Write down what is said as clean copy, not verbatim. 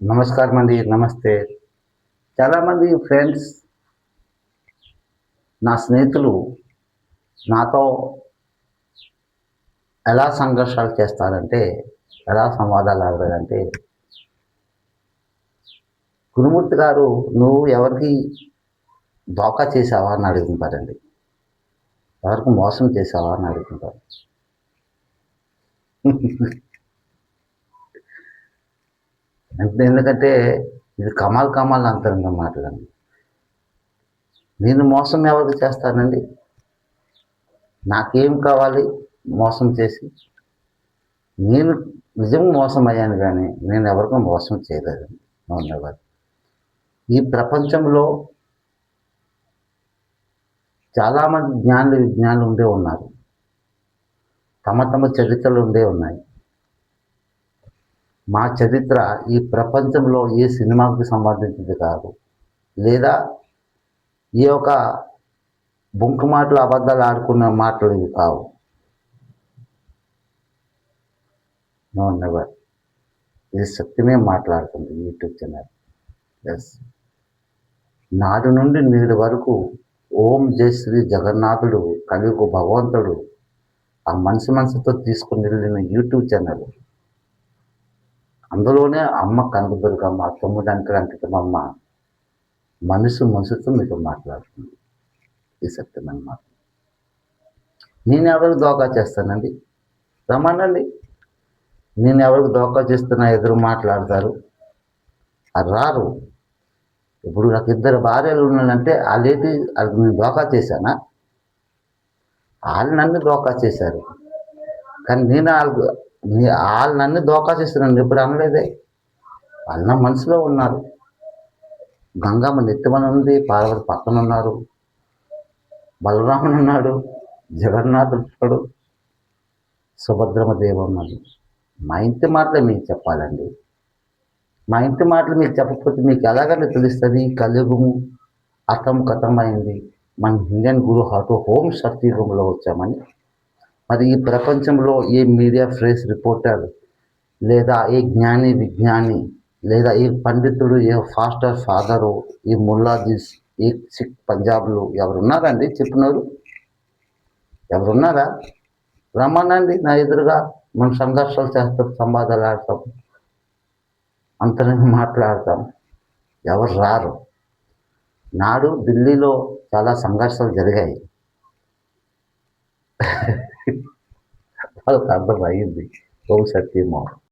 నమస్కారం అండి. నమస్తే. చాలామంది ఫ్రెండ్స్, నా స్నేహితులు నాతో ఎలా సంఘర్షాలు చేస్తారంటే, ఎలా సంవాదాలు ఆడతారంటే, గురుమూర్తి గారు నువ్వు ఎవరికి దోఖా చేశావా అని అడుగుతుంటారండి. ఎవరికి మోసం చేశావా అని అడుగుతుంటారు. అంటే ఎందుకంటే ఇది కమాల్ కమాల్ అంతరంగ మాటలండి. నేను మోసం ఎవరికి చేస్తానండి? నాకేం కావాలి మోసం చేసి? నేను నిజంగా మోసం అయ్యాను గానీ, నేను ఎవరికీ మోసం చేయలేదండి. No never. ఈ ప్రపంచంలో చాలామంది జ్ఞానులు, విజ్ఞానులు ఉండే ఉన్నారు. తమ తమ చరిత్రలు ఉండే ఉన్నాయి. మా చరిత్ర ఈ ప్రపంచంలో ఏ సినిమాకి సంబంధించింది కాదు. లేదా ఈ యొక్క బొంకు మాటలు, అబద్ధాలు ఆడుకున్న మాటలు ఇవి కావు. No never. ఇది సత్యమే మాట్లాడుతుంది యూట్యూబ్ ఛానల్. ఎస్. నాడు నుండి నేడు వరకు ఓం జై శ్రీ జగన్నాథుడు, కలియుగ భగవంతుడు ఆ మనసుతో తీసుకుని వెళ్ళిన యూట్యూబ్ ఛానల్. అందులోనే అమ్మ కనకదుర్గమ్మ, తమ్ముడు అంకితమ్మ మనసుతో మీతో మాట్లాడుతుంది. ఇది సత్యమైన మాట. నేను ఎవరికి దోఖా చేస్తానండి? రమ్మనండి. నేను ఎవరికి దోఖా చేస్తున్నా ఎదురు మాట్లాడతారు. అది రారు. ఇప్పుడు నాకు 2 భార్యలు ఉన్నానంటే వాళ్ళేంటి, వాళ్ళకి నేను దోఖా చేశానా? వాళ్ళు నన్ను దోఖా చేశారు. కానీ నేను వాళ్ళు నన్ను దోఖా చేస్తున్నాను ఎప్పుడు అనలేదే. వాళ్ళు నా మనసులో ఉన్నారు. గంగమ్మ నెత్తిమన ఉంది, పార్వతి పక్కన ఉన్నారు, బలరాముడు ఉన్నాడు, జగన్నాథుడు ఉన్నాడు, సుభద్రమ దేవి ఉన్నది. మా ఇంటి మాటలే మీకు చెప్పాలండి. మా ఇంటి మాటలు మీకు చెప్పకపోతే మీకు ఎలాగైనా తెలుస్తుంది కలియుగము అర్థం కథం అయింది. మన ఇండియన్ గురు హాటు హోమ్ సత్యుగంలో వచ్చామని. మరి ఈ ప్రపంచంలో ఏ మీడియా ఫ్రెష్ రిపోర్టర్, లేదా ఏ జ్ఞాని విజ్ఞాని, లేదా ఏ పండితుడు, ఏ ఫాస్టర్ ఫాదరు, ఈ ముల్లాజీస్, ఈ సిక్ పంజాబ్లు ఎవరున్నారండి చెప్పినారు? ఎవరున్నారా? రమ్మనండి నా ఎదురుగా. మనం సంఘర్షాలు చేస్తాం, సంవాదాలు ఆడతాం, అంతరంగా మాట్లాడతాం. ఎవరు రారు. నాడు ఢిల్లీలో చాలా సంఘర్షాలు జరిగాయి. వాళ్ళకి అర్థం అయ్యింది ఓం సత్యమో.